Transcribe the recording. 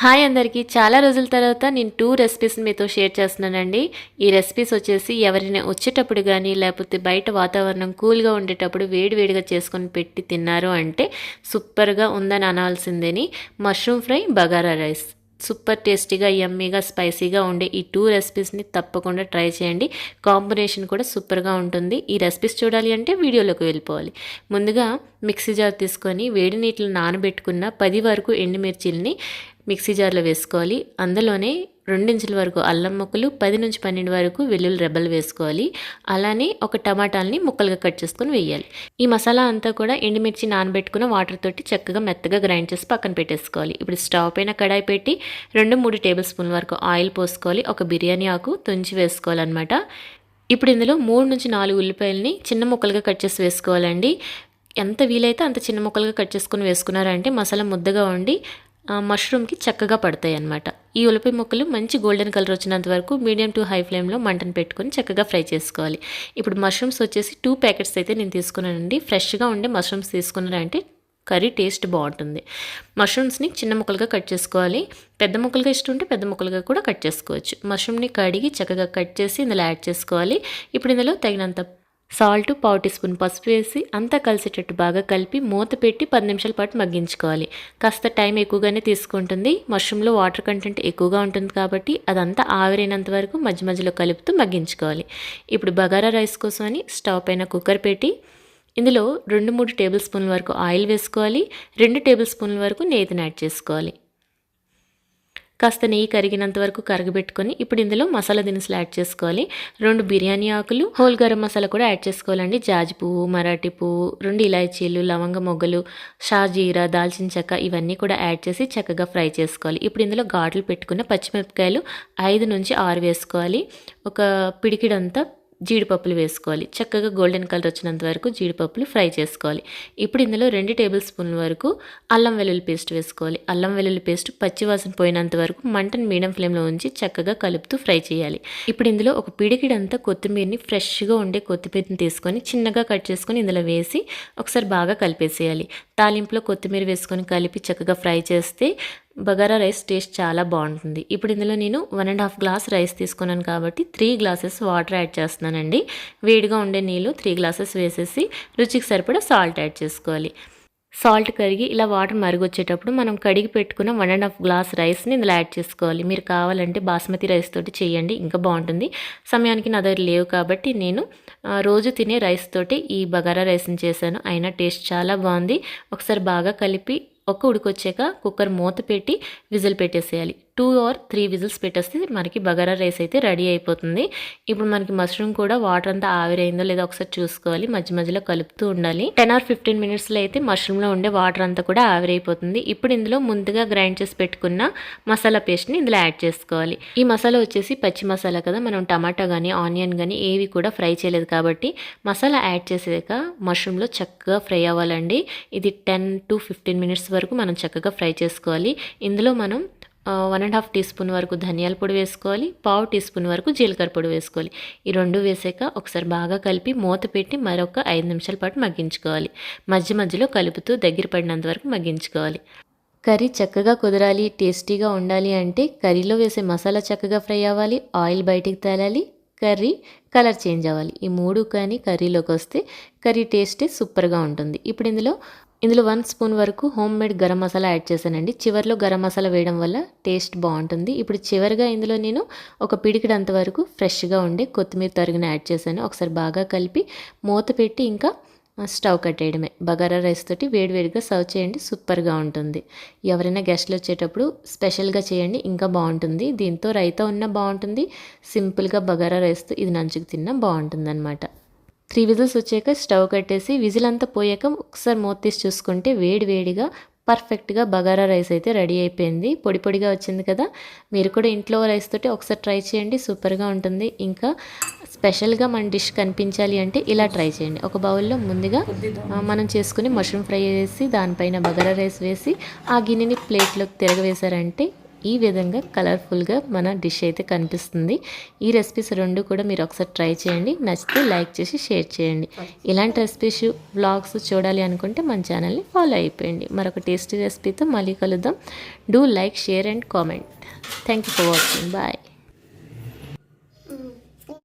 Hi అందరికీ చాలా రోజుల తర్వాత నేను 2 రెసిపీస్ని మీతో షేర్ చేస్తున్నానండి. ఈ రెసిపీస్ వచ్చేసి ఎవరైనా వచ్చేటప్పుడు కానీ లేకపోతే బయట వాతావరణం కూల్గా ఉండేటప్పుడు వేడివేడిగా చేసుకొని పెట్టి తిన్నారు అంటే సూపర్గా ఉందని అనాల్సిందేని. Mushroom fry, bagara rice super టేస్టీగా, యమ్మీగా, స్పైసీగా ఉండే ఈ 2 రెసిపీస్ని తప్పకుండా ట్రై చేయండి. కాంబినేషన్ కూడా సూపర్గా ఉంటుంది. ఈ రెసిపీస్ చూడాలి అంటే వీడియోలోకి వెళ్ళిపోవాలి. ముందుగా మిక్సీ జార్ తీసుకొని వేడి నీటిలో నానబెట్టుకున్న 10 వరకు ఎండుమిర్చిల్ని మిక్సీ జార్లో వేసుకోవాలి. అందులోనే 2 ఇంచుల వరకు అల్లం ముక్కలు, 10 నుంచి 12 వరకు వెల్లుల్లి రెబ్బలు వేసుకోవాలి. అలానే ఒక టమాటాలని ముక్కలుగా కట్ చేసుకొని వేయాలి. ఈ మసాలా అంతా కూడా ఎండుమిర్చి నానబెట్టుకున్న వాటర్ తోటి చక్కగా మెత్తగా గ్రైండ్ చేసి పక్కన పెట్టేసుకోవాలి. ఇప్పుడు స్టవ్ పైన కడాయి పెట్టి 2-3 టేబుల్ స్పూన్ల వరకు ఆయిల్ పోసుకోవాలి. ఒక బిర్యానీ ఆకు తుంచి వేసుకోవాలన్నమాట. ఇప్పుడు ఇందులో 3 నుంచి 4 ఉల్లిపాయలని చిన్న ముక్కలుగా కట్ చేసి వేసుకోవాలండి. ఎంత వీలైతే అంత చిన్న ముక్కలుగా కట్ చేసుకొని వేసుకున్నారంటే మసాలా ముద్దగా ఉండి మష్రూమ్కి చక్కగా పడతాయి అన్నమాట. ఈ ఉల్లిపాయ ముక్కలు మంచి గోల్డెన్ కలర్ వచ్చినంత వరకు మీడియం టు హై ఫ్లేమ్లో మంటను పెట్టుకొని చక్కగా ఫ్రై చేసుకోవాలి. ఇప్పుడు మష్రూమ్స్ వచ్చేసి 2 ప్యాకెట్స్ అయితే నేను తీసుకున్నానండి. ఫ్రెష్గా ఉండే మష్రూమ్స్ తీసుకున్నారంటే కర్రీ టేస్ట్ బాగుంటుంది. మష్రూమ్స్ని చిన్న ముక్కలుగా కట్ చేసుకోవాలి. పెద్ద ముక్కలుగా ఇష్టం ఉంటే పెద్ద ముక్కలుగా కూడా కట్ చేసుకోవచ్చు. మష్రూమ్ని కడిగి చక్కగా కట్ చేసి ఇందులో యాడ్ చేసుకోవాలి. ఇప్పుడు ఇందులో తగినంత సాల్ట్, 1/4 టీ స్పూన్ పసుపు వేసి అంతా కలిసేటట్టు బాగా కలిపి మూత పెట్టి 10 నిమిషాల పాటు మగ్గించుకోవాలి. కాస్త టైం ఎక్కువగానే తీసుకుంటుంది. మష్రూమ్లో వాటర్ కంటెంట్ ఎక్కువగా ఉంటుంది కాబట్టి అదంతా ఆవిరైనంత వరకు మధ్య మధ్యలో కలుపుతూ మగ్గించుకోవాలి. ఇప్పుడు బగారా రైస్ కోసమని స్టవ్ పైన కుక్కర్ పెట్టి ఇందులో 2-3 టేబుల్ స్పూన్ల వరకు ఆయిల్ వేసుకోవాలి. 2 టేబుల్ స్పూన్ల వరకు నేతిని యాడ్ చేసుకోవాలి. కాస్త నెయ్యి కరిగినంత వరకు కరగబెట్టుకొని ఇప్పుడు ఇందులో మసాలా దినుసులు యాడ్ చేసుకోవాలి. 2 బిర్యానీ ఆకులు, హోల్ గరం మసాలా కూడా యాడ్ చేసుకోవాలండి. జాజి పువ్వు, మరాఠీ పువ్వు, 2 ఇలాచీలు, లవంగ మొగ్గలు, షాజీరా, దాల్చిన చెక్క ఇవన్నీ కూడా యాడ్ చేసి చక్కగా ఫ్రై చేసుకోవాలి. ఇప్పుడు ఇందులో ఘాట్లు పెట్టుకున్న పచ్చిమిరపకాయలు 5 నుంచి 6 వేసుకోవాలి. ఒక పిడికిడంతా జీడిపప్పులు వేసుకోవాలి. చక్కగా గోల్డెన్ కలర్ వచ్చినంత వరకు జీడిపప్పులు ఫ్రై చేసుకోవాలి. ఇప్పుడు ఇందులో 2 టేబుల్ స్పూన్ల వరకు అల్లం వెల్లుల్లి పేస్ట్ వేసుకోవాలి. అల్లం వెల్లుల్లి పేస్ట్ పచ్చివాసన పోయినంత వరకు మంటను మీడియం ఫ్లేమ్లో ఉంచి చక్కగా కలుపుతూ ఫ్రై చేయాలి. ఇప్పుడు ఇందులో ఒక పిడికిడంతా కొత్తిమీరని, ఫ్రెష్గా ఉండే కొత్తిమీరని తీసుకొని చిన్నగా కట్ చేసుకొని ఇందులో వేసి ఒకసారి బాగా కలిపేసేయాలి. తాలింపులో కొత్తిమీర వేసుకొని కలిపి చక్కగా ఫ్రై చేస్తే బగారా రైస్ టేస్ట్ చాలా బాగుంటుంది. ఇప్పుడు ఇందులో నేను 1.5 గ్లాస్ రైస్ తీసుకున్నాను కాబట్టి 3 గ్లాసెస్ వాటర్ యాడ్ చేస్తున్నానండి. వేడిగా ఉండే నీళ్ళు 3 గ్లాసెస్ వేసేసి రుచికి సరిపడా సాల్ట్ యాడ్ చేసుకోవాలి. సాల్ట్ కరిగి ఇలా వాటర్ మరిగొచ్చేటప్పుడు మనం కడిగి పెట్టుకున్న 1.5 గ్లాస్ రైస్ని ఇందులో యాడ్ చేసుకోవాలి. మీరు కావాలంటే బాస్మతి రైస్ తోటి చేయండి, ఇంకా బాగుంటుంది. సమయానికి నా దగ్గర లేవు కాబట్టి నేను రోజు తినే రైస్ తోటి ఈ బగారా రైస్ని చేశాను. అయినా టేస్ట్ చాలా బాగుంది. ఒకసారి బాగా కలిపి ఒక ఉడికొచ్చాక కుక్కర్ మూత పెట్టి విజిల్ పెట్టేసేయాలి. 2 or 3 విజిల్స్ పెట్టేస్తే మనకి బగారా రైస్ అయితే రెడీ అయిపోతుంది. ఇప్పుడు మనకి మష్రూమ్ కూడా వాటర్ అంతా ఆవిరైందో లేదో ఒకసారి చూసుకోవాలి. మధ్య మధ్యలో కలుపుతూ ఉండాలి. 10 or 15 మినిట్స్లో అయితే మష్రూమ్లో ఉండే వాటర్ అంతా కూడా ఆవిరైపోతుంది. ఇప్పుడు ఇందులో ముందుగా గ్రైండ్ చేసి పెట్టుకున్న మసాలా పేస్ట్ని ఇందులో యాడ్ చేసుకోవాలి. ఈ మసాలా వచ్చేసి పచ్చి మసాలా కదా, మనం టమాటా కానీ ఆనియన్ కానీ ఏవి కూడా ఫ్రై చేయలేదు కాబట్టి మసాలా యాడ్ చేసాక మష్రూమ్లో చక్కగా ఫ్రై అవ్వాలండి. ఇది 10 to 15 మినిట్స్ వరకు మనం చక్కగా ఫ్రై చేసుకోవాలి. ఇందులో మనం 1.5 టీ స్పూన్ వరకు ధనియాల పొడి వేసుకోవాలి. 1/2 టీ స్పూన్ వరకు జీలకర్ర పొడి వేసుకోవాలి. ఈ 2 వేసాక ఒకసారి బాగా కలిపి మూత పెట్టి మరొక 5 నిమిషాల పాటు మగ్గించుకోవాలి. మధ్య మధ్యలో కలుపుతూ దగ్గర పడినంత వరకు మగ్గించుకోవాలి. కర్రీ చక్కగా కుదరాలి, టేస్టీగా ఉండాలి అంటే కర్రీలో వేసే మసాలా చక్కగా ఫ్రై అవ్వాలి, ఆయిల్ బయటికి తేలాలి, కర్రీ కలర్ చేంజ్ అవ్వాలి. ఈ 3 కానీ కర్రీలోకి వస్తే కర్రీ టేస్టే సూపర్గా ఉంటుంది. ఇప్పుడు ఇందులో 1 స్పూన్ వరకు home made garam masala add చేశానండి. చివరిలో గరం మసాలా వేయడం వల్ల టేస్ట్ బాగుంటుంది. ఇప్పుడు చివరిగా ఇందులో నేను ఒక పిడికిడంత వరకు ఫ్రెష్గా ఉండే కొత్తిమీర తరుగుని యాడ్ చేశాను. ఒకసారి బాగా కలిపి మూత పెట్టి ఇంకా స్టవ్ కట్టేయడమే. బగారా రైస్ తోటి వేడివేడిగా సర్వ్ చేయండి, సూపర్గా ఉంటుంది. ఎవరైనా గెస్ట్లు వచ్చేటప్పుడు స్పెషల్గా చేయండి, ఇంకా బాగుంటుంది. దీంతో రైతా ఉన్నా బాగుంటుంది, సింపుల్గా బగారా రైస్తో ఇది నంచుకు తిన్నా బాగుంటుంది అనమాట. 3 విజిల్స్ వచ్చాక స్టవ్ కట్టేసి విజిల్ అంతా పోయాక ఒకసారి మూత తీసి చూసుకుంటే వేడివేడిగా పర్ఫెక్ట్గా బగారా రైస్ అయితే రెడీ అయిపోయింది. పొడి పొడిగా వచ్చింది కదా. మీరు కూడా ఇంట్లో రైస్ తోటి ఒకసారి ట్రై చేయండి, సూపర్గా ఉంటుంది. ఇంకా స్పెషల్గా మన డిష్ కనిపించాలి అంటే ఇలా ట్రై చేయండి. ఒక బౌల్లో ముందుగా మనం చేసుకుని మష్రూమ్ ఫ్రై వేసి దానిపైన బగారా రైస్ వేసి ఆ గిన్నెని ప్లేట్లోకి తిరగవేశారంటే ఈ విధంగా కలర్ఫుల్గా మన డిష్ అయితే కనిపిస్తుంది. ఈ రెసిపీస్ రెండు కూడా మీరు ఒకసారి ట్రై చేయండి. నచ్చితే లైక్ చేసి షేర్ చేయండి. ఇలాంటి రెసిపీస్ వ్లాగ్స్ చూడాలి అనుకుంటే మన ఛానల్ని ఫాలో అయిపోయండి. మరొక టేస్టీ రెసిపీతో మళ్ళీ కలుద్దాం. Do like, share and comment. Thank you for watching. Bye.